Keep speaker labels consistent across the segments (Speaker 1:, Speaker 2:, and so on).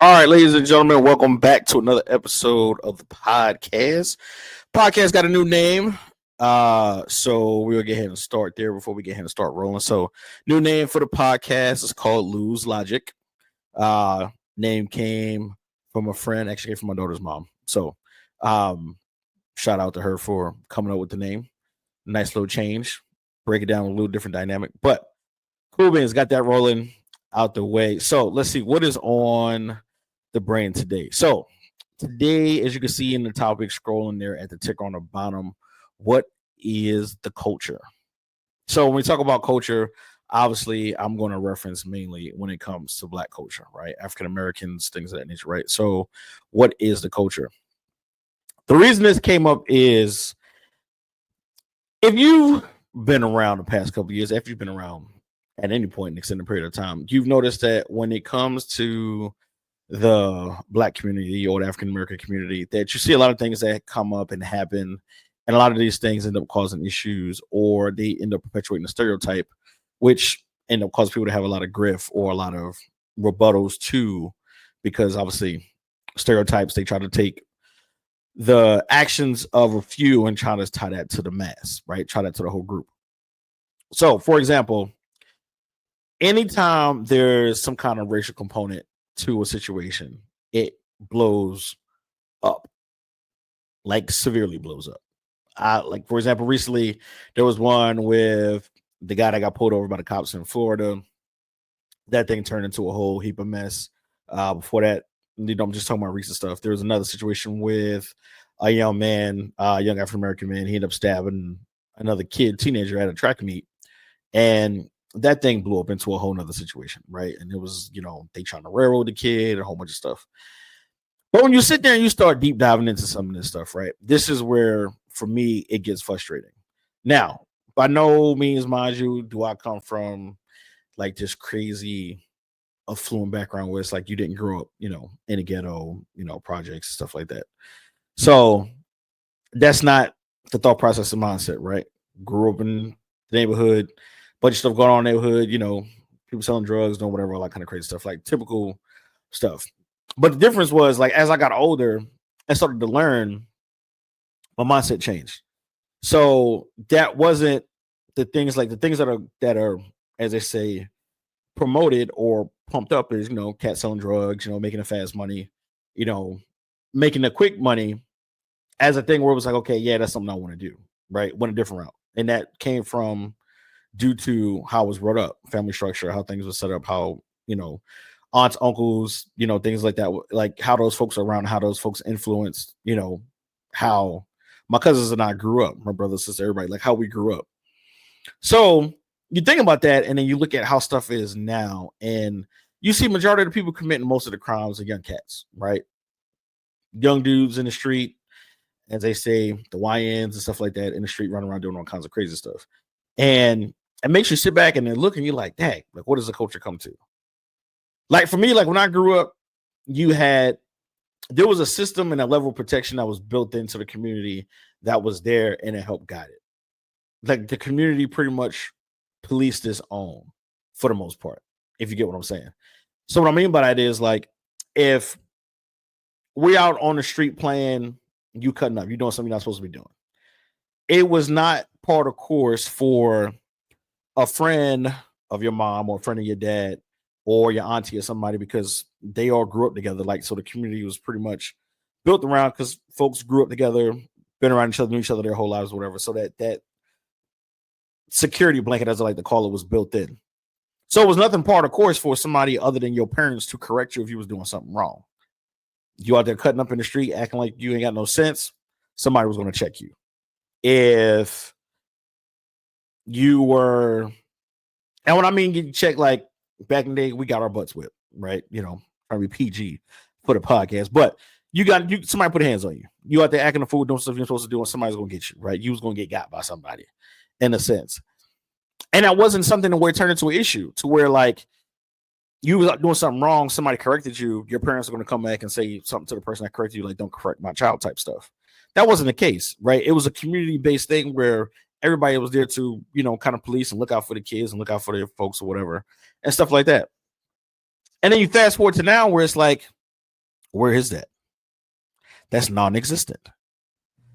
Speaker 1: All right, ladies and gentlemen, welcome back to another episode of the podcast. Podcast got a new name. So we'll get ahead and start there before we get ahead and start rolling. So, new name for the podcast is called Lose Logic. Name came from a friend, actually came from my daughter's mom. So, um, shout out to her for coming up with the name. Nice little change. Break it down with a little different dynamic. But cool beans, got that rolling out the way. So let's see what is on the brain today. So today, as you can see in the topic scrolling there at the ticker on the bottom, what is the culture? So when we talk about culture, obviously I'm going to reference mainly when it comes to Black culture, right? African Americans, things of that nature, right? So what is the culture? The reason this came up is if you've been around the past couple of years, if you've been around at any point in an extended period of time, you've noticed that when it comes to the Black community or the African American community, that you see a lot of things that come up and happen, and a lot of these things end up causing issues, or they end up perpetuating a stereotype, which end up causing people to have a lot of grief or a lot of rebuttals too, because obviously stereotypes, they try to take the actions of a few and try to tie that to the mass, right? Try that to the whole group. So, for example, anytime there's some kind of racial component to a situation, it blows up, like severely blows up. Like, for example, recently there was one with the guy that got pulled over by the cops in Florida. That thing turned into a whole heap of mess. Before that, I'm just talking about recent stuff. There was another situation with a young man, young African American man. He ended up stabbing another teenager at a track meet, and that thing blew up into a whole nother situation, right? And it was, they trying to railroad the kid, a whole bunch of stuff. But when you sit there and you start deep diving into some of this stuff, right? This is where, for me, it gets frustrating. Now, by no means, mind you, do I come from like this crazy affluent background where it's like you didn't grow up, in a ghetto, projects, stuff like that. So that's not the thought process and mindset, right? Grew up in the neighborhood, bunch of stuff going on in the neighborhood, people selling drugs, doing whatever, all that kind of crazy stuff, like typical stuff. But the difference was, like, as I got older and started to learn, my mindset changed. So that wasn't the things that are, as they say, promoted or pumped up is, cats selling drugs, making a fast money, you know, making the quick money, as a thing where it was like, okay, yeah, that's something I want to do, right? Went a different route. And that came from due to how I was brought up, family structure, how things were set up, how, aunts, uncles, things like that, like how those folks are around, how those folks influenced, how my cousins and I grew up, my brother, sister, everybody, like how we grew up. So you think about that, and then you look at how stuff is now, and you see majority of the people committing most of the crimes are young cats, right? Young dudes in the street, as they say, the YNs and stuff like that in the street, running around doing all kinds of crazy stuff. And it makes you sit back and then look, and you're like, dang, like, what does the culture come to? Like, for me, like, when I grew up, there was a system and a level of protection that was built into the community that was there, and it helped guide it. Like, the community pretty much policed its own for the most part, if you get what I'm saying. So what I mean by that is, like, if we out on the street playing, you cutting up, you doing something you're not supposed to be doing. It was not part of course for a friend of your mom or a friend of your dad or your auntie or somebody, because they all grew up together. Like, so the community was pretty much built around, because folks grew up together, been around each other, knew each other their whole lives, whatever. So that security blanket, as I like to call it, was built in. So it was nothing part of course for somebody other than your parents to correct you if you was doing something wrong. You out there cutting up in the street, acting like you ain't got no sense, somebody was going to check you. If you were, and when I mean getting checked, like back in the day, we got our butts whipped, right? Trying to be PG for the podcast, but somebody put hands on you. You out there acting a fool, doing stuff you're supposed to do, and somebody's going to get you, right? You was going to get got by somebody, in a sense. And that wasn't something where it turned into an issue, to where, like, you was doing something wrong, somebody corrected you, your parents are going to come back and say something to the person that corrected you, like, don't correct my child type stuff. That wasn't the case, right? It was a community-based thing where everybody was there to, kind of police and look out for the kids and look out for their folks or whatever and stuff like that. And then you fast forward to now, where it's like Where is that? That's non-existent.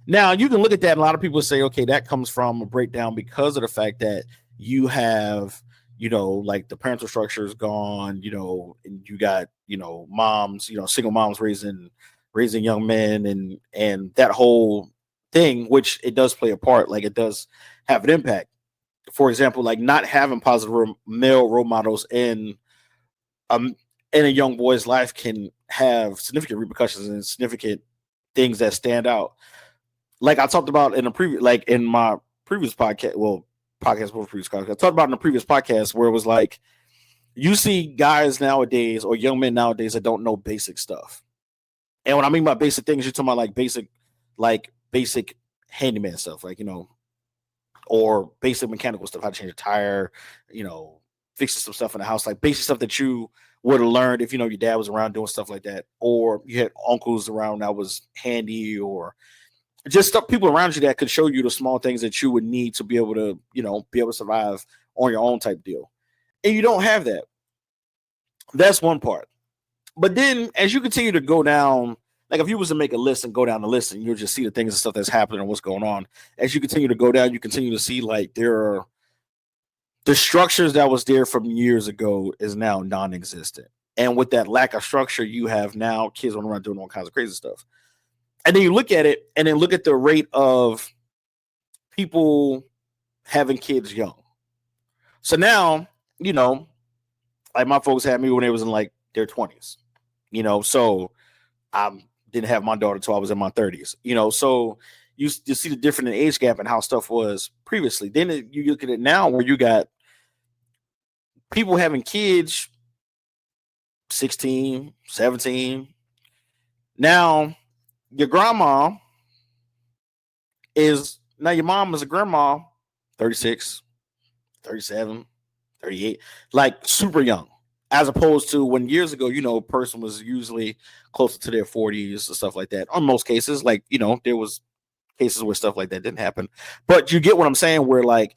Speaker 1: Now you can look at that, and a lot of people say, okay, that comes from a breakdown because of the fact that you have, like the parental structure is gone, and you got, moms, single moms raising young men, and that whole thing, which it does play a part, like it does have an impact. For example, like not having positive male role models um in a young boy's life can have significant repercussions and significant things that stand out. Like I talked about in a previous, like in my previous podcast, podcast before previous podcast, I talked about in the previous podcast where it was like you see guys nowadays or young men nowadays that don't know basic stuff. And when I mean by basic things, you're talking about like basic handyman stuff, like or basic mechanical stuff, how to change a tire, fixing some stuff in the house, like basic stuff that you would have learned if your dad was around doing stuff like that, or you had uncles around that was handy, or just stuff, people around you that could show you the small things that you would need to be able to, be able to survive on your own type deal. And you don't have that. That's one part. But then as you continue to go down, like if you was to make a list and go down the list and you'll just see the things and stuff that's happening and what's going on. As you continue to go down, you continue to see like the structures that was there from years ago is now non-existent. And with that lack of structure, you have now kids running around doing all kinds of crazy stuff. And then you look at it and then look at the rate of people having kids young. So now, like my folks had me when they was in like their 20s, so I didn't have my daughter until I was in my 30s, so you see the different age gap and how stuff was previously. Then you look at it now where you got people having kids 16, 17. Now, your grandma your mom is a grandma, 36, 37, 38, like super young, as opposed to when years ago, a person was usually closer to their 40s and stuff like that. On most cases, like, there was cases where stuff like that didn't happen. But you get what I'm saying, where like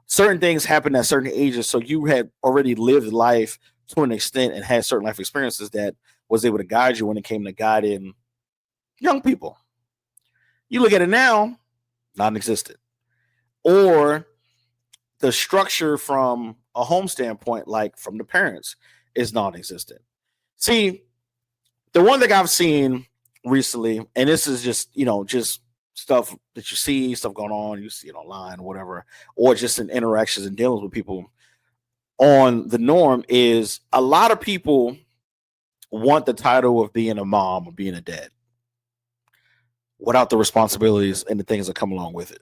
Speaker 1: certain things happen at certain ages. So you had already lived life to an extent and had certain life experiences that was able to guide you when it came to guiding young people. You look at it now, non-existent. Or the structure from a home standpoint, like from the parents, is non-existent. See, the one thing I've seen recently, and this is just, just stuff that you see, stuff going on, you see it online, whatever, or just in interactions and dealings with people on the norm, is a lot of people want the title of being a mom or being a dad without the responsibilities and the things that come along with it.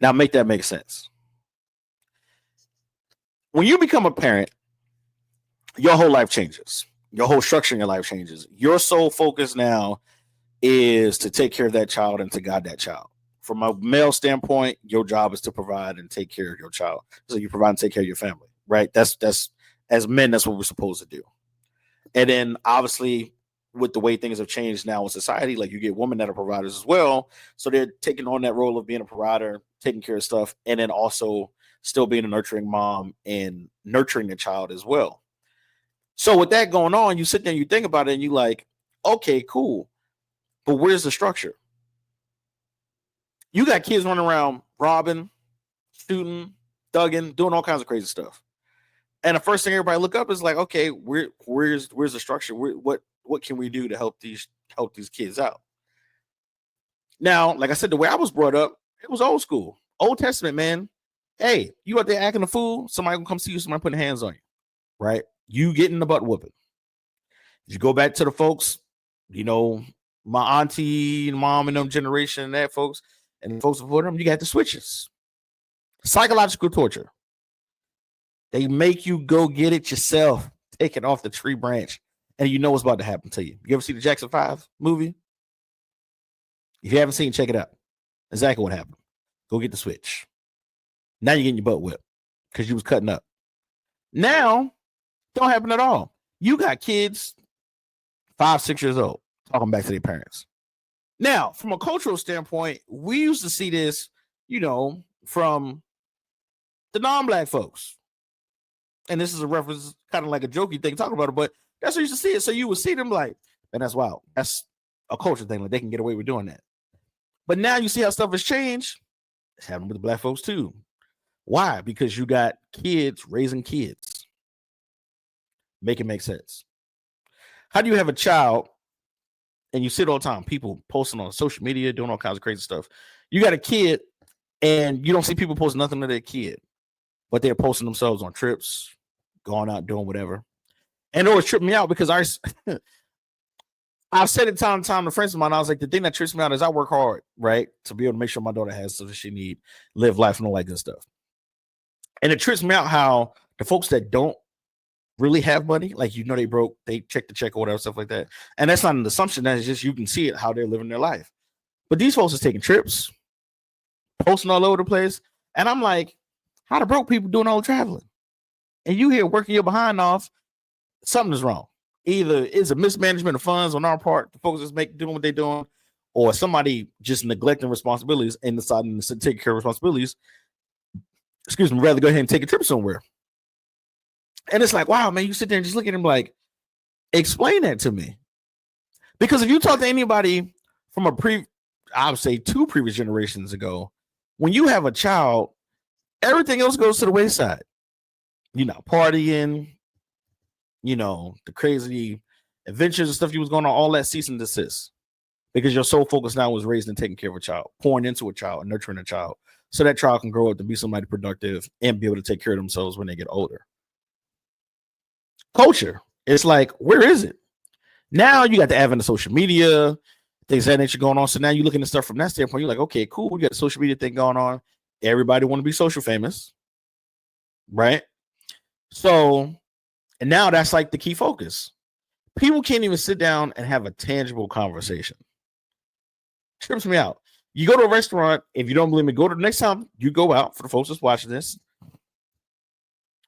Speaker 1: Now, make that make sense. When you become a parent, your whole life changes. Your whole structure in your life changes. Your sole focus now is to take care of that child and to guide that child. From a male standpoint, your job is to provide and take care of your child. So you provide and take care of your family, right? That's as men, that's what we're supposed to do. And then obviously, with the way things have changed now in society, like you get women that are providers as well. So they're taking on that role of being a provider, taking care of stuff, and then also still being a nurturing mom and nurturing the child as well. So with that going on, you sit there and you think about it and you like, okay, cool. But where's the structure? You got kids running around robbing, shooting, thugging, doing all kinds of crazy stuff. And the first thing everybody look up is like, okay, where's the structure? What can we do to help these kids out? Now, like I said, the way I was brought up, it was old school, Old Testament, man. Hey, you out there acting a fool, somebody gonna come see you, somebody putting hands on you, right? You getting the butt whooping. If you go back to the folks, my auntie, mom, and them generation, and that folks, and the folks before them, you got the switches. Psychological torture. They make you go get it yourself, take it off the tree branch, and you know what's about to happen to you. You ever see the Jackson 5 movie? If you haven't seen, check it out. Exactly what happened. Go get the switch. Now you're getting your butt whipped because you was cutting up. Now, don't happen at all. You got kids 5, 6 years old talking back to their parents. Now, from a cultural standpoint, we used to see this, from the non-black folks. And this is a reference, kind of like a jokey thing talking about it, but that's what you used to see it. So you would see them like, And that's wild. That's a culture thing. Like they can get away with doing that. But now you see how stuff has changed. It's happening with the black folks too. Why? Because you got kids raising kids. Make it make sense. How do you have a child and you see it all the time, people posting on social media, doing all kinds of crazy stuff. You got a kid and you don't see people posting nothing to their kid, but they're posting themselves on trips, going out, doing whatever. And it always tripped me out because I've said it time and time to friends of mine. I was like, the thing that trips me out is I work hard, right? To be able to make sure my daughter has stuff that she need, live life and all that good stuff. And it trips me out how the folks that don't really have money, like, you know, they broke, they check the check or whatever, stuff like that. And that's not an assumption. That is just, you can see it, how they're living their life. But these folks are taking trips, posting all over the place. And I'm like, how the broke people doing all the traveling? And you here working your behind off, something is wrong. Either it's a mismanagement of funds on our part, the folks that's doing what they're doing, or somebody just neglecting responsibilities and deciding to take care of responsibilities. Excuse me, rather go ahead and take a trip somewhere. And it's like, wow, man, you sit there and just look at him like, explain that to me. Because if you talk to anybody from I would say 2 previous generations ago, when you have a child, everything else goes to the wayside. You know, partying, you know, the crazy adventures and stuff you was going on, all that cease and desist. Because your sole focus now was raising and taking care of a child, pouring into a child, nurturing a child, so that child can grow up to be somebody productive and be able to take care of themselves when they get older. Culture, it's like, where is it? Now you got the advent of social media, things that nature going on. So now you're looking at stuff from that standpoint. You're like, okay, cool. We got the social media thing going on. Everybody want to be social famous, right? So, and now that's like the key focus. People can't even sit down and have a tangible conversation. Trips me out. You go to a restaurant, if you don't believe me, go to the next time you go out, for the folks that's watching this,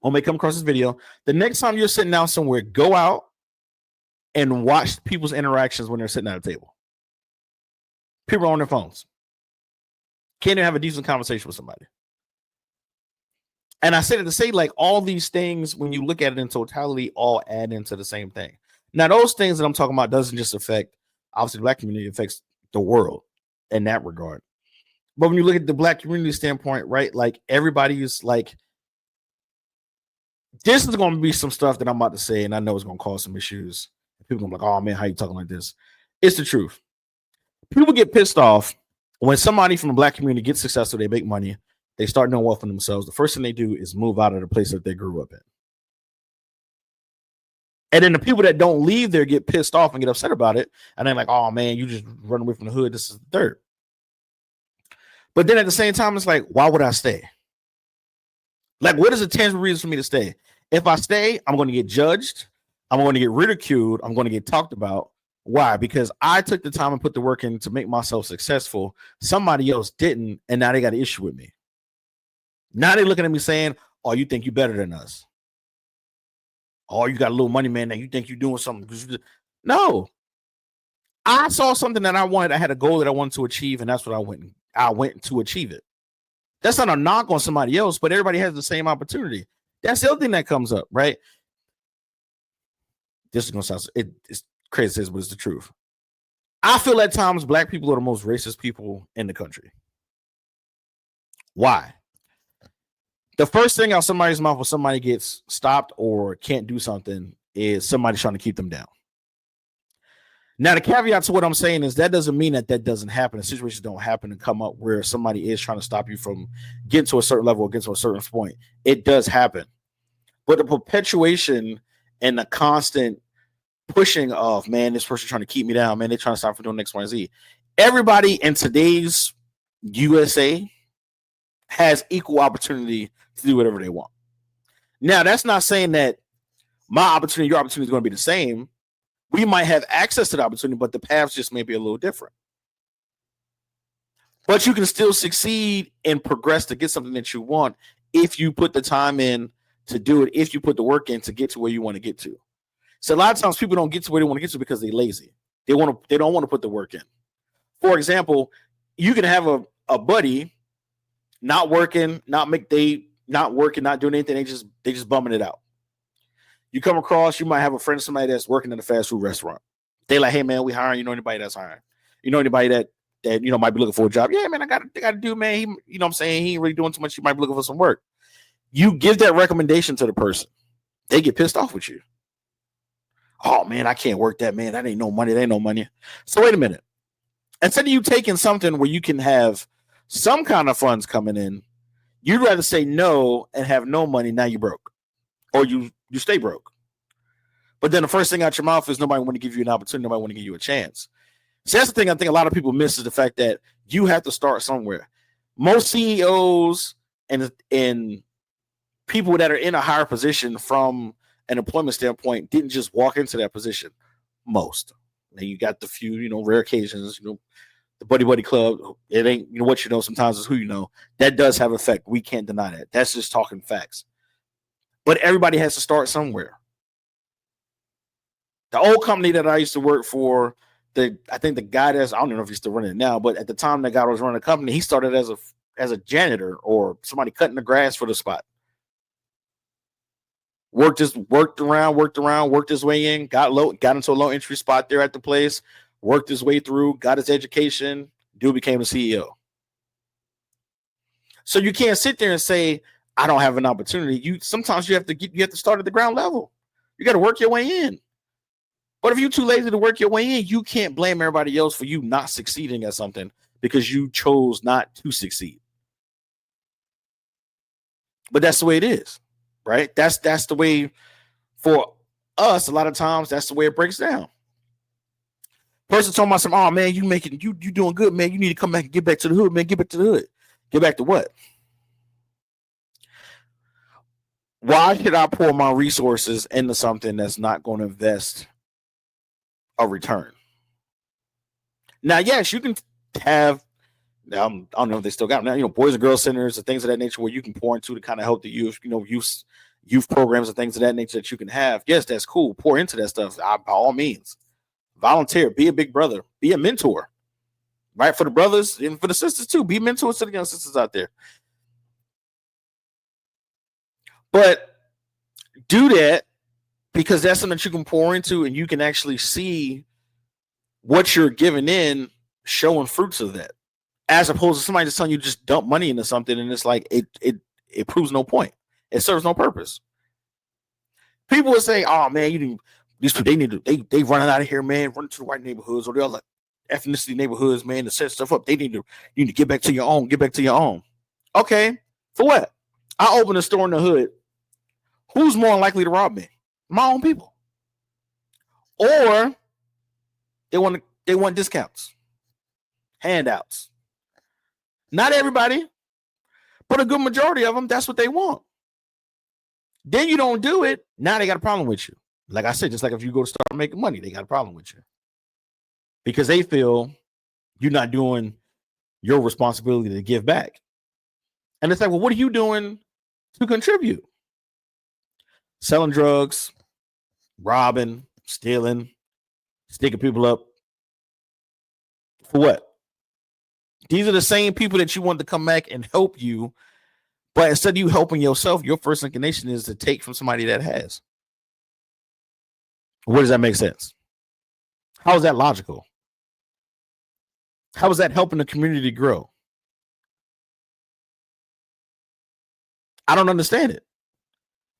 Speaker 1: or may come across this video, the next time you're sitting down somewhere, go out and watch people's interactions when they're sitting at a table. People are on their phones. Can't even have a decent conversation with somebody. And I said it to say, like, all these things, when you look at it in totality, all add into the same thing. Now, those things that I'm talking about doesn't just affect, obviously, the black community, it affects the world in that regard. But when you look at the black community standpoint, right, like, everybody is like, this is going to be some stuff that I'm about to say, and I know it's going to cause some issues. People are going to be like, oh, man, how you talking like this? It's the truth. People get pissed off when somebody from the black community gets successful, they make money, they start doing well for themselves. The first thing they do is move out of the place that they grew up in. And then the people that don't leave there get pissed off and get upset about it. And they're like, oh, man, you just run away from the hood. This is the dirt. But then at the same time, it's like, why would I stay? Like, what is a tangible reason for me to stay? If I stay, I'm going to get judged. I'm going to get ridiculed. I'm going to get talked about. Why? Because I took the time and put the work in to make myself successful. Somebody else didn't, and now they got an issue with me. Now they're looking at me saying, oh, you think you're better than us. Oh, you got a little money, man. Now you think you're doing something. No. I saw something that I wanted. I had a goal that I wanted to achieve, and that's what I went to achieve it. That's not a knock on somebody else, but everybody has the same opportunity. That's the other thing that comes up, right? This is going to sound, it's crazy, but it's the truth. I feel at times black people are the most racist people in the country. Why? The first thing out somebody's mouth when somebody gets stopped or can't do something is somebody trying to keep them down. Now, the caveat to what I'm saying is that doesn't mean that doesn't happen. The situations don't happen and come up where somebody is trying to stop you from getting to a certain level or getting to a certain point. It does happen. But the perpetuation and the constant pushing of, man, this person trying to keep me down, man, they're trying to stop me from doing X, Y, and Z. Everybody in today's USA has equal opportunity to do whatever they want. Now, that's not saying that my opportunity, your opportunity is going to be the same. We might have access to the opportunity, but the paths just may be a little different. But you can still succeed and progress to get something that you want if you put the time in to do it, if you put the work in to get to where you want to get to. So a lot of times people don't get to where they want to get to because they're lazy. They don't want to put the work in. For example, you can have a buddy not working, not working, not doing anything. They just bumming it out. You come across, you might have a friend, somebody that's working in a fast food restaurant. They like, hey man, we hiring. You know anybody that's hiring? You know anybody that might be looking for a job? Yeah, man, I got a dude, man. He, you know what I'm saying? He ain't really doing too much. He might be looking for some work. You give that recommendation to the person. They get pissed off with you. Oh man, I can't work that, man. That ain't no money. That ain't no money. So wait a minute. Instead of you taking something where you can have some kind of funds coming in, you'd rather say no and have no money. Now you broke, or you stay broke. But then the first thing out your mouth is nobody want to give you an opportunity. Nobody want to give you a chance. So that's the thing I think a lot of people miss is the fact that you have to start somewhere. Most CEOs and people that are in a higher position from an employment standpoint didn't just walk into that position. Most. Now you got the few, rare occasions, the buddy club. It ain't, what you know sometimes is who you know. That does have effect. We can't deny that. That's just talking facts. But everybody has to start somewhere. The old company that I used to work for, I think the guy I don't even know if he's still running it now, but at the time the guy was running the company, he started as a janitor or somebody cutting the grass for the spot. Worked his way in, got into a low entry spot there at the place, worked his way through, got his education, dude became a CEO. So you can't sit there and say, I don't have an opportunity. Sometimes you have to start at the ground level. You got to work your way in. But if you're too lazy to work your way in, you can't blame everybody else for you not succeeding at something because you chose not to succeed. But that's the way it is, right? That's the way for us. A lot of times, that's the way it breaks down. Person told me, "Oh man, you doing good, man. You need to come back and get back to the hood, man. Get back to the hood. Get back to what? Why should I pour my resources into something that's not going to invest a return?" Now, yes, you can have. I don't know if they still got them now. Boys and girls centers and things of that nature where you can pour into to kind of help the youth. Youth programs and things of that nature that you can have. Yes, that's cool. Pour into that stuff by all means. Volunteer. Be a big brother. Be a mentor. Right, for the brothers and for the sisters too. Be mentors to the young sisters out there. But do that because that's something that you can pour into and you can actually see what you're giving in showing fruits of that. As opposed to somebody just telling you just dump money into something and it's like it proves no point. It serves no purpose. People will say, "Oh man, these people they running out of here, man. Run to the white neighborhoods or the other ethnicity neighborhoods, man, to set stuff up. You need to get back to your own. Get back to your own." Okay, for what? I open a store in the hood. Who's more likely to rob me? My own people. Or they want discounts, handouts. Not everybody, but a good majority of them, that's what they want. Then you don't do it. Now they got a problem with you. Like I said, just like if you go to start making money, they got a problem with you. Because they feel you're not doing your responsibility to give back. And it's like, well, what are you doing to contribute? Selling drugs, robbing, stealing, sticking people up. For what? These are the same people that you want to come back and help you. But instead of you helping yourself, your first inclination is to take from somebody that has. What does that make sense? How is that logical? How is that helping the community grow? I don't understand it.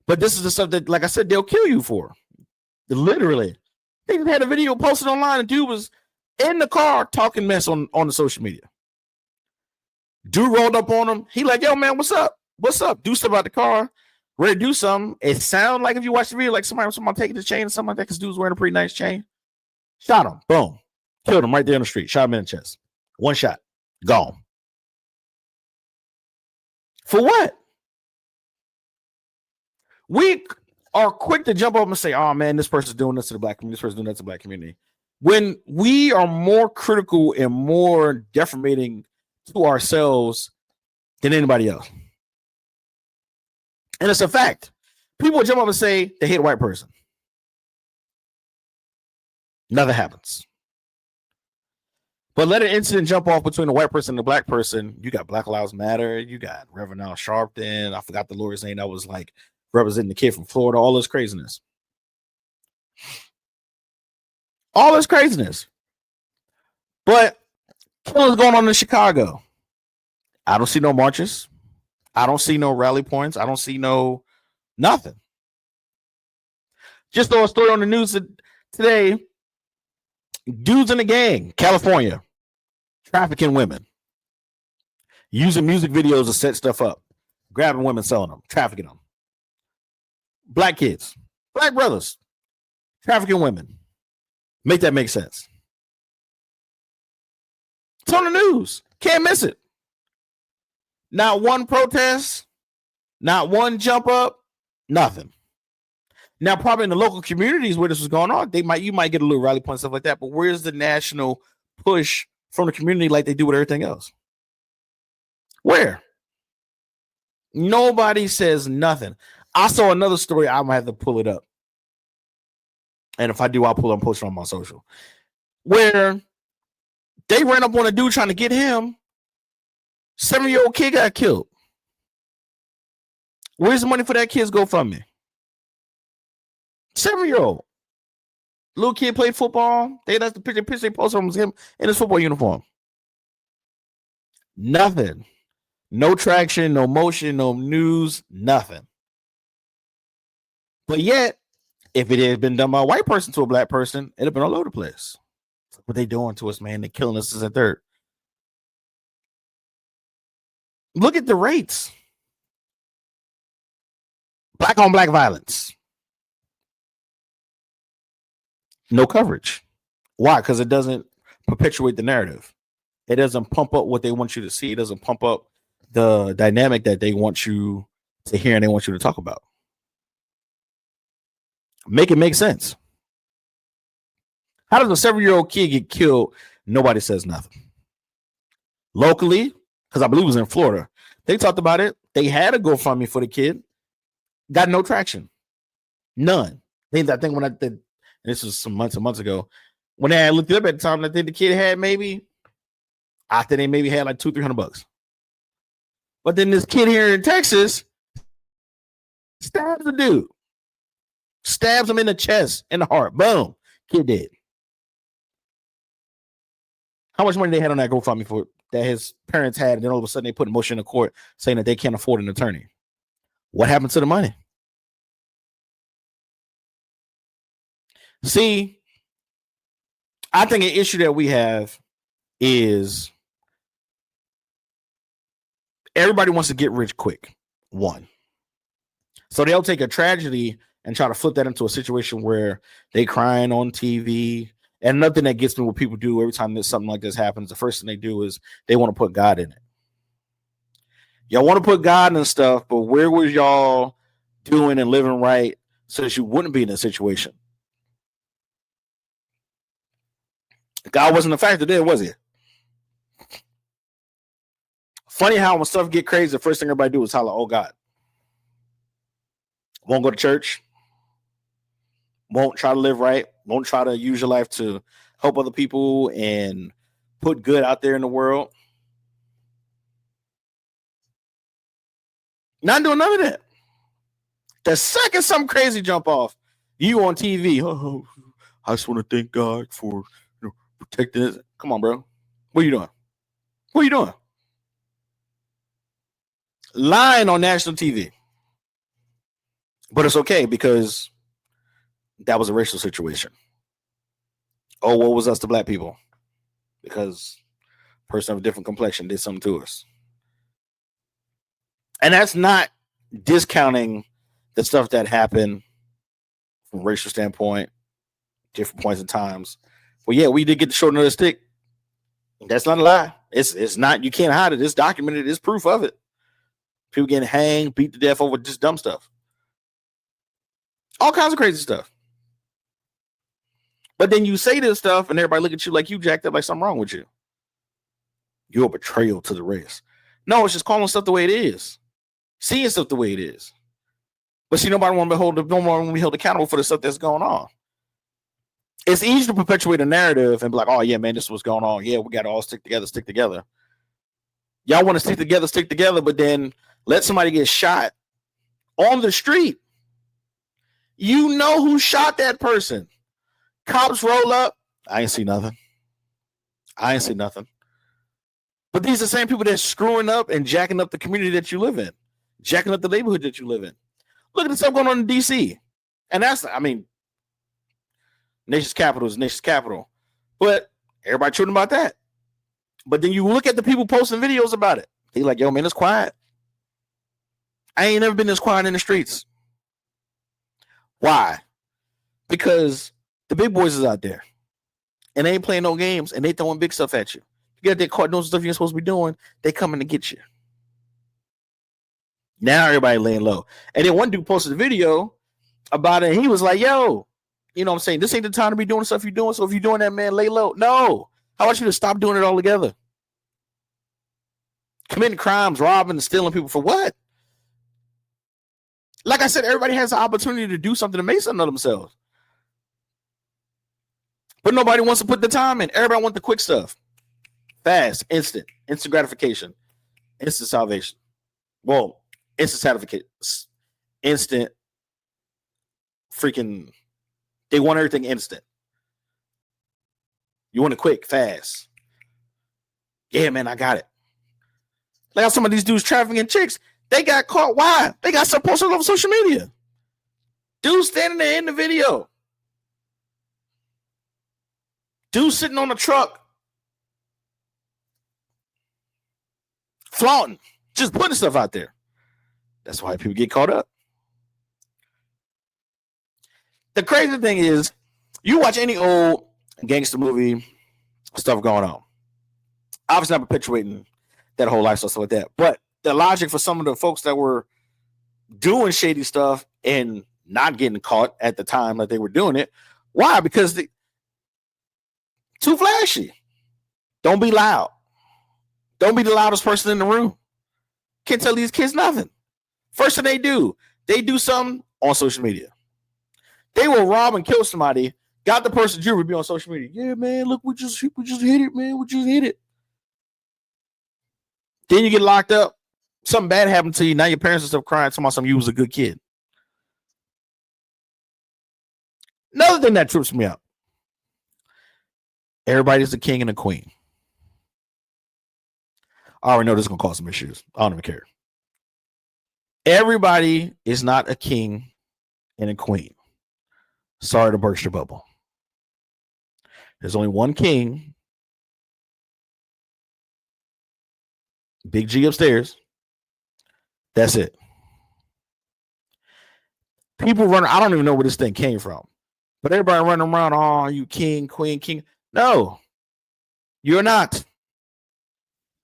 Speaker 1: But this is the stuff that, like I said, they'll kill you for. Literally. They had a video posted online. A dude was in the car talking mess on the social media. Dude rolled up on him. He like, "Yo, man, what's up? What's up?" Dude stepped out the car, ready to do something. It sounded like if you watch the video, like somebody taking the chain or something like that, because dude's wearing a pretty nice chain. Shot him. Boom. Killed him right there on the street. Shot him in the chest. One shot. Gone. For what? We are quick to jump up and say, "Oh man, this person's doing this to the black community. This person's doing that to the black community." When we are more critical and more defamating to ourselves than anybody else. And it's a fact. People jump up and say they hate a white person. Nothing happens. But let an incident jump off between a white person and a black person. You got Black Lives Matter. You got Reverend Al Sharpton. I forgot the lawyer's name that was like representing the kid from Florida. All this craziness. All this craziness. But killings going on in Chicago. I don't see no marches. I don't see no rally points. I don't see no nothing. Just saw a story on the news today. Dudes in a gang, California, trafficking women, using music videos to set stuff up, grabbing women, selling them, trafficking them. Black kids, black brothers, trafficking women. Make that make sense. It's on the news. Can't miss it. Not one protest, not one jump up, nothing. Now, probably in the local communities where this was going on, you might get a little rally point, stuff like that. But where's the national push from the community like they do with everything else? Where? Nobody says nothing. I saw another story. I might have to pull it up. And if I do, I'll pull it and post it on my social. Where they ran up on a dude trying to get him. 7-year-old kid got killed. Where's the money for that kid's GoFundMe? 7-year-old. Little kid played football. That's the picture they posted was him in his football uniform. Nothing. No traction, no motion, no news, nothing. But yet, if it had been done by a white person to a black person, it'd have been all over the place. What they doing to us, man? They're killing us as a third. Look at the rates. Black on black violence. No coverage. Why? Because it doesn't perpetuate the narrative. It doesn't pump up what they want you to see. It doesn't pump up the dynamic that they want you to hear and they want you to talk about. Make it make sense. How does a 7-year-old kid get killed? Nobody says nothing. Locally, because I believe it was in Florida, they talked about it. They had a GoFundMe for the kid. Got no traction. None. I think when I did, this was some months and months ago, when I looked it up at the time, I think the kid had maybe like $200-300. But then this kid here in Texas stabs the dude. Stabs him in the chest, in the heart. Boom. Kid dead. How much money they had on that GoFundMe for that his parents had, and then all of a sudden they put a motion in court saying that they can't afford an attorney. What happened to the money? See, I think an issue that we have is everybody wants to get rich quick. One. So they'll take a tragedy and try to flip that into a situation where they crying on TV. And nothing that gets me what people do every time that something like this happens, the first thing they do is they want to put God in it. Y'all want to put God in stuff, but where was y'all doing and living right so that you wouldn't be in a situation? God wasn't a factor there, was he? Funny how when stuff get crazy, the first thing everybody do is holler, oh God. Won't go to church. Won't try to live right. Won't try to use your life to help other people and put good out there in the world. Not doing none of that. The second something crazy jump off, you on TV. Oh, I just want to thank God for protecting us. Come on, bro. What are you doing? What are you doing? Lying on national TV. But it's okay because that was a racial situation. Oh, what was us to black people? Because a person of a different complexion did something to us. And that's not discounting the stuff that happened from a racial standpoint, different points in times. Well, yeah, we did get the short end of the stick. That's not a lie. It's not, you can't hide it. It's documented. It's proof of it. People getting hanged, beat to death over just dumb stuff. All kinds of crazy stuff. But then you say this stuff and everybody look at you like you jacked up, like something wrong with you. You're a betrayal to the race. No, it's just calling stuff the way it is. Seeing stuff the way it is. But see, nobody want to be held accountable for the stuff that's going on. It's easy to perpetuate a narrative and be like, oh yeah, man, this is what's going on. Yeah, we got to all stick together. Y'all want to stick together, but then let somebody get shot on the street. You know who shot that person. Cops roll up. I ain't see nothing. I ain't see nothing. But these are the same people that's screwing up and jacking up the community that you live in, jacking up the neighborhood that you live in. Look at the stuff going on in DC. And that's, I mean, nation's capital is nation's capital. But everybody tweeting about that. But then you look at the people posting videos about it. They like, yo, man, it's quiet. I ain't never been this quiet in the streets. Why? Because the big boys is out there. And they ain't playing no games, and they throwing big stuff at you. You get that caught doing stuff you're supposed to be doing, they coming to get you. Now everybody laying low. And then one dude posted a video about it, and he was like, yo, you know what I'm saying? This ain't the time to be doing stuff you're doing, so if you're doing that, man, lay low. No. I want you to stop doing it all together. Committing crimes, robbing, and stealing people for what? Like I said, everybody has the opportunity to do something to make something of themselves. But nobody wants to put the time in. Everybody wants the quick stuff. Fast, instant gratification, instant salvation. Well, instant satisfaction, instant freaking, they want everything instant. You want it quick, fast. Yeah, man, I got it. Like how some of these dudes trafficking chicks, they got caught. Why? They got stuff posted on social media. Dude standing there in the video. Dude sitting on the truck. Flaunting. Just putting stuff out there. That's why people get caught up. The crazy thing is, you watch any old gangster movie, stuff going on. Obviously, not perpetuating that whole lifestyle, stuff like that. But the logic for some of the folks that were doing shady stuff and not getting caught at the time that they were doing it. Why? Because they too flashy. Don't be loud. Don't be the loudest person in the room. Can't tell these kids nothing. First thing they do something on social media. They will rob and kill somebody. Got the person's jewelry be on social media. Yeah, man, look, we just hit it, man. We just hit it. Then you get locked up. Something bad happened to you. Now your parents are still crying. Talking about something you was a good kid. Another thing that trips me out. Everybody's the king and the queen. I already know this is going to cause some issues. I don't even care. Everybody is not a king and a queen. Sorry to burst your bubble. There's only one king. Big G upstairs. That's it. People run. I don't even know where this thing came from. But everybody running around, oh, you king, queen, king. No, you're not.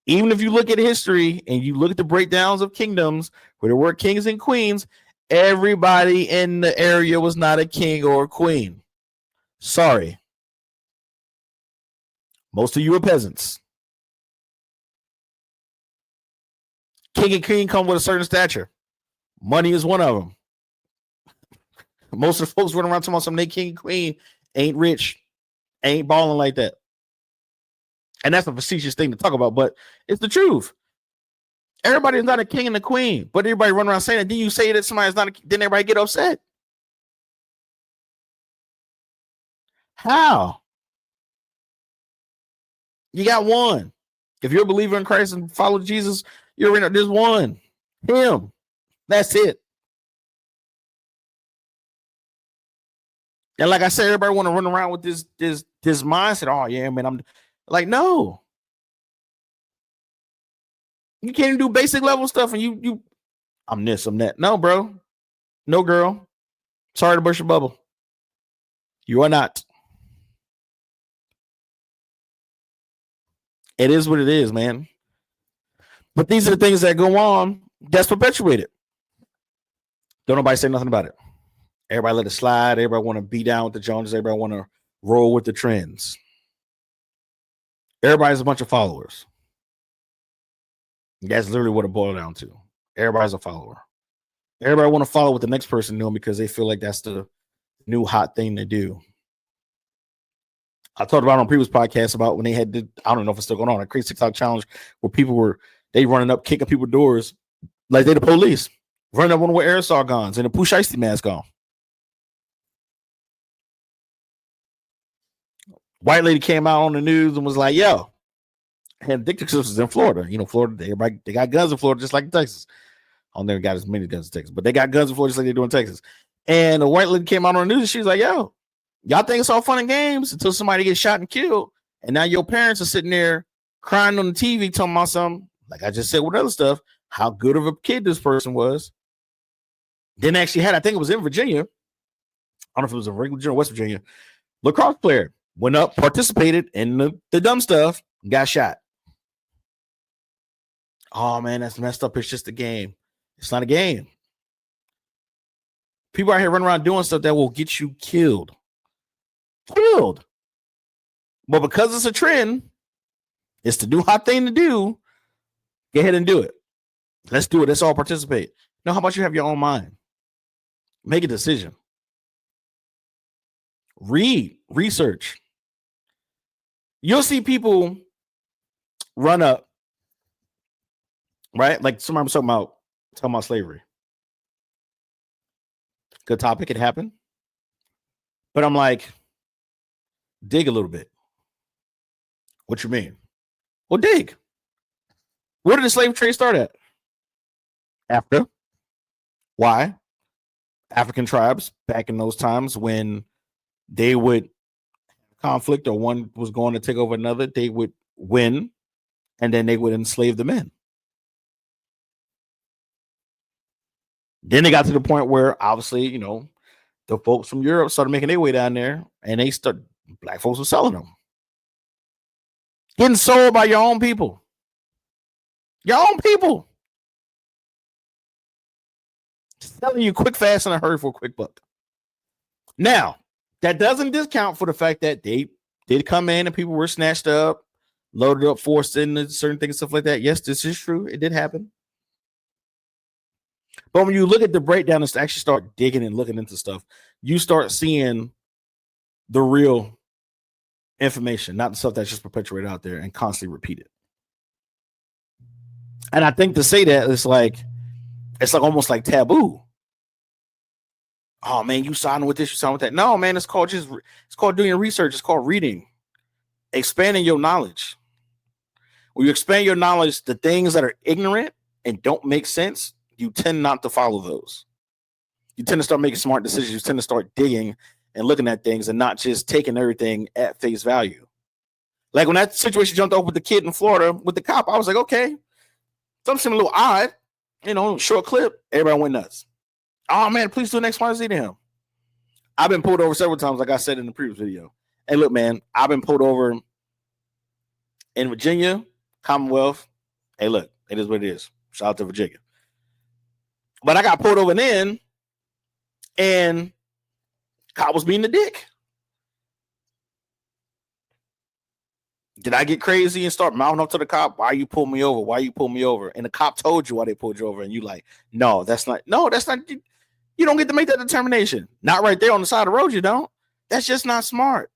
Speaker 1: Even if you look at history and you look at the breakdowns of kingdoms where there were kings and queens, everybody in the area was not a king or a queen. Sorry. Most of you are peasants. King and queen come with a certain stature. Money is one of them. Most of the folks running around talking about some they king and queen ain't rich, ain't balling like that. And that's a facetious thing to talk about, but it's the truth. Everybody's not a king and a queen, but everybody run around saying it. Then you say that somebody's not then everybody get upset. How? You got one. If you're a believer in Christ and follow Jesus, you're in there's one. Him. That's it. And like I said, everybody want to run around with this mindset. Oh yeah, man, I'm like, no. You can't even do basic level stuff, and you I'm this, I'm that. No, bro. No, girl. Sorry to burst your bubble. You are not. It is what it is, man. But these are the things that go on that's perpetuated. Don't nobody say nothing about it. Everybody let it slide. Everybody want to be down with the Joneses. Everybody want to roll with the trends. Everybody's a bunch of followers. That's literally what it boiled down to. Everybody's a follower. Everybody want to follow what the next person doing because they feel like that's the new hot thing to do. I talked about on previous podcasts about when they had, I don't know if it's still going on, a crazy TikTok challenge where people were, they running up, kicking people's doors like they the police, running up on with aerosol guns and a Pooh Shiesty mask on. White lady came out on the news and was like, yo, and dictatorships was in Florida. You know, Florida, everybody, they got guns in Florida just like Texas. I don't never got as many guns in Texas, but they got guns in Florida just like they do in Texas. And a white lady came out on the news and she was like, yo, y'all think it's all fun and games until somebody gets shot and killed. And now your parents are sitting there crying on the TV talking about something, like I just said with other stuff, how good of a kid this person was. Then actually had, I think it was in Virginia. I don't know if it was a regular Virginia or West Virginia. Lacrosse player went up, participated in the dumb stuff, and got shot. Oh, man, that's messed up. It's just a game. It's not a game. People out here running around doing stuff that will get you killed. Killed. But because it's a trend, it's the new hot thing to do. Go ahead and do it. Let's do it. Let's all participate. Now, how about you have your own mind? Make a decision. Read, research. You'll see people run up, right? Like somebody was talking about slavery. Good topic. It happened. But I'm like, dig a little bit. What you mean? Well, dig. Where did the slave trade start at? Africa. Why? African tribes back in those times when they would conflict or one was going to take over another, they would win and then they would enslave the men. Then they got to the point where obviously, you know, the folks from Europe started making their way down there and black folks were selling them. Getting sold by your own people. Your own people. Selling you quick, fast, and a hurry for a quick buck. Now, that doesn't discount for the fact that they did come in and people were snatched up, loaded up, forced into certain things, stuff like that. Yes, this is true. It did happen. But when you look at the breakdown and actually start digging and looking into stuff, you start seeing the real information, not the stuff that's just perpetuated out there and constantly repeated. And I think to say that it's like almost like taboo. Oh man, you signing with this, you signing with that. No, man, it's called doing research. It's called reading, expanding your knowledge. When you expand your knowledge, the things that are ignorant and don't make sense, you tend not to follow those. You tend to start making smart decisions. You tend to start digging and looking at things and not just taking everything at face value. Like when that situation jumped up with the kid in Florida with the cop, I was like, okay, something seemed a little odd, you know, short clip. Everybody went nuts. Oh man, please do an XYZ to him. I've been pulled over several times, like I said in the previous video. And look, man, I've been pulled over in Virginia, Commonwealth. Hey, look, it is what it is. Shout out to Virginia. But I got pulled over then, and cop was being the dick. Did I get crazy and start mouthing up to the cop? Why you pull me over? Why you pull me over? And the cop told you why they pulled you over, and you like, no, that's not. You don't get to make that determination. Not right there on the side of the road, you don't. That's just not smart.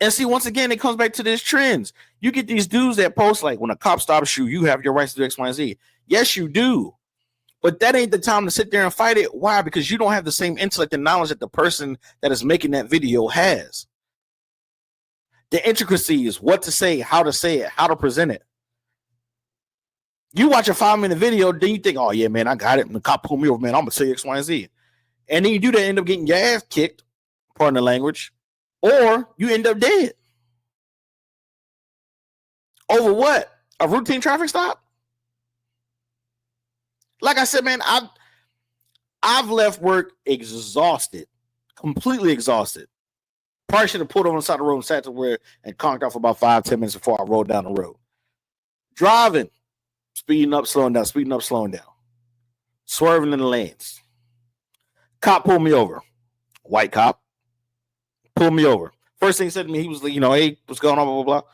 Speaker 1: And see, once again, it comes back to these trends. You get these dudes that post like, when a cop stops you, you have your rights to do X, Y, and Z. Yes, you do. But that ain't the time to sit there and fight it. Why? Because you don't have the same intellect and knowledge that the person that is making that video has. The intricacies, what to say, how to present it. You watch a 5-minute video, then you think, oh yeah, man, I got it. And the cop pulled me over, man, I'm gonna say X, Y, and Z. And then you do that, end up getting your ass kicked, pardon the language, or you end up dead. Over what? A routine traffic stop? Like I said, man, I've left work exhausted, completely exhausted. Probably should have pulled over on the side of the road and sat somewhere and conked off for about 5-10 minutes before I rolled down the road. Driving, speeding up, slowing down, swerving in the lanes. Cop pulled me over. White cop pulled me over. First thing he said to me, he was like, you know, hey, what's going on, blah, blah, blah.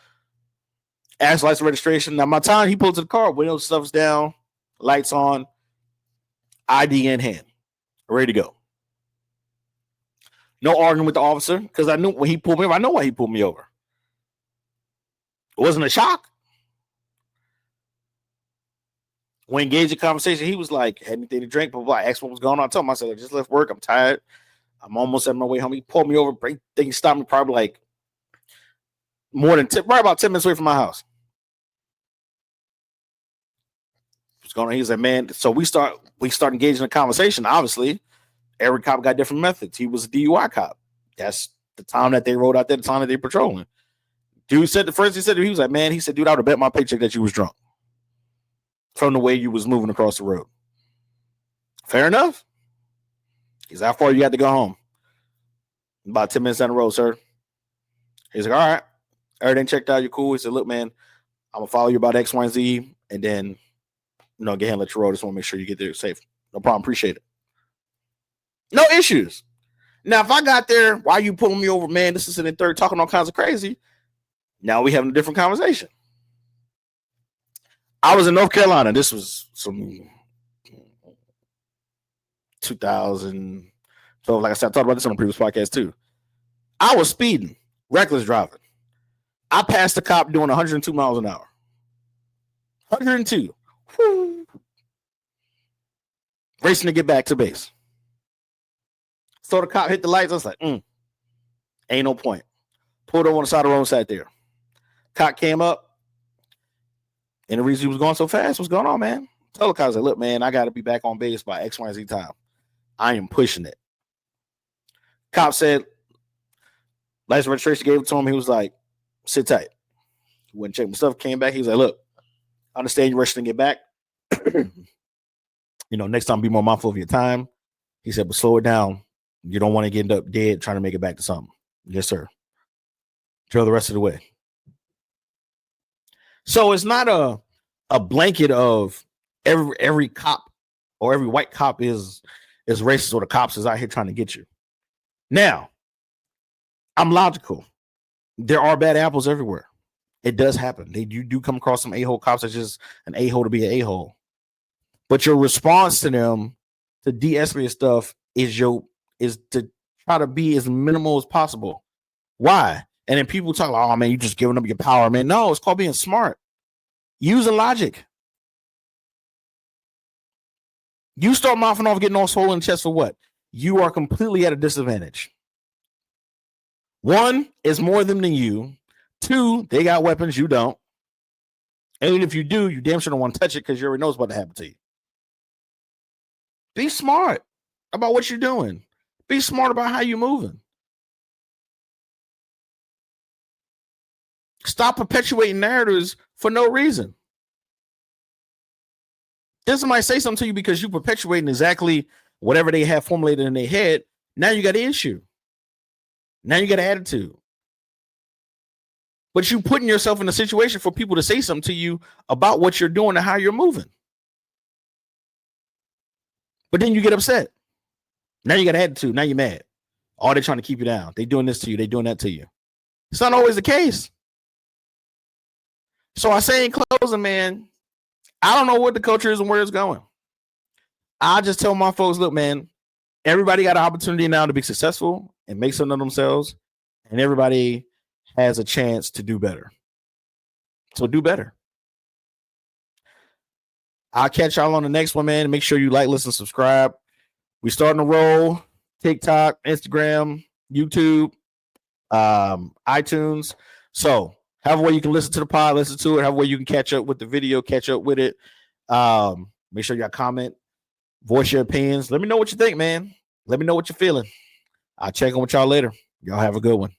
Speaker 1: Asked license registration. Now, my time, he pulled to the car, window stuff's down, lights on, ID in hand, ready to go. No arguing with the officer because I knew when he pulled me over, I know why he pulled me over. It wasn't a shock. When engaged in conversation, he was like, had anything to drink, blah, blah, blah. I asked what was going on. I told him, I said, I just left work. I'm tired. I'm almost at my way home. He pulled me over. He stopped me probably like more than right about 10 minutes away from my house. What's going on? He's like, man. So we start engaging in a conversation. Obviously, every cop got different methods. He was a DUI cop. That's the time that they rode out there, the time that they patrolling. Dude said the first he said he was like, man, he said, dude, I would have bet my paycheck that you was drunk from the way you was moving across the road. Fair enough. He's how far you got to go home? About 10 minutes down the road, sir. He's like, all right, everything checked out. You're cool. He said, look, man, I'm gonna follow you about X, Y, and Z, and then get ahead and let you roll. Just want to make sure you get there safe. No problem. Appreciate it. No issues. Now, if I got there, why you pulling me over, man? This is in the third, talking all kinds of crazy. Now we having a different conversation. I was in North Carolina. This was some 2012. Like I said, I talked about this on a previous podcast too. I was speeding, reckless driving. I passed a cop doing 102 miles an hour. 102. Woo. Racing to get back to base. So the cop hit the lights. I was like, ain't no point. Pulled over on the side of the road and sat there. Cop came up. And the reason he was going so fast, what's going on, man? Tell the cop, I was like, look, man, I got to be back on base by X, Y, Z time. I am pushing it. Cop said, license registration, gave it to him. He was like, sit tight. He went and checked my stuff, came back. He was like, look, I understand you're rushing to get back. Next time be more mindful of your time. He said, but slow it down. You don't want to end up dead trying to make it back to something. Yes, sir. Drill the rest of the way. So it's not a blanket of every cop or every white cop is racist or the cops is out here trying to get you. Now, I'm logical. There are bad apples everywhere. It does happen. You do come across some a-hole cops that's just an a-hole to be an a-hole. But your response to them to de-escalate stuff is to try to be as minimal as possible. Why? And then people talk like, oh man, you just giving up your power, man. No, it's called being smart. Using logic. You start mouthing off getting all swollen in the chest for what? You are completely at a disadvantage. One, is more of them than you. Two, they got weapons, you don't. And if you do, you damn sure don't want to touch it because you already know what's about to happen to you. Be smart about what you're doing. Be smart about how you're moving. Stop perpetuating narratives for no reason. Then somebody say something to you because you perpetuating exactly whatever they have formulated in their head. Now you got an issue. Now you got an attitude. But you putting yourself in a situation for people to say something to you about what you're doing and how you're moving. But then you get upset. Now you got an attitude. Now you're mad. Oh, they're trying to keep you down. They doing this to you. They doing that to you. It's not always the case. So I say in closing, man, I don't know what the culture is and where it's going. I just tell my folks, look, man, everybody got an opportunity now to be successful and make something of themselves. And everybody has a chance to do better. So do better. I'll catch y'all on the next one, man. Make sure you like, listen, subscribe. We starting to roll. TikTok, Instagram, YouTube, iTunes. So have a way you can listen to the pod, listen to it. Have a way you can catch up with the video, catch up with it. Make sure y'all comment, voice your opinions. Let me know what you think, man. Let me know what you're feeling. I'll check in with y'all later. Y'all have a good one.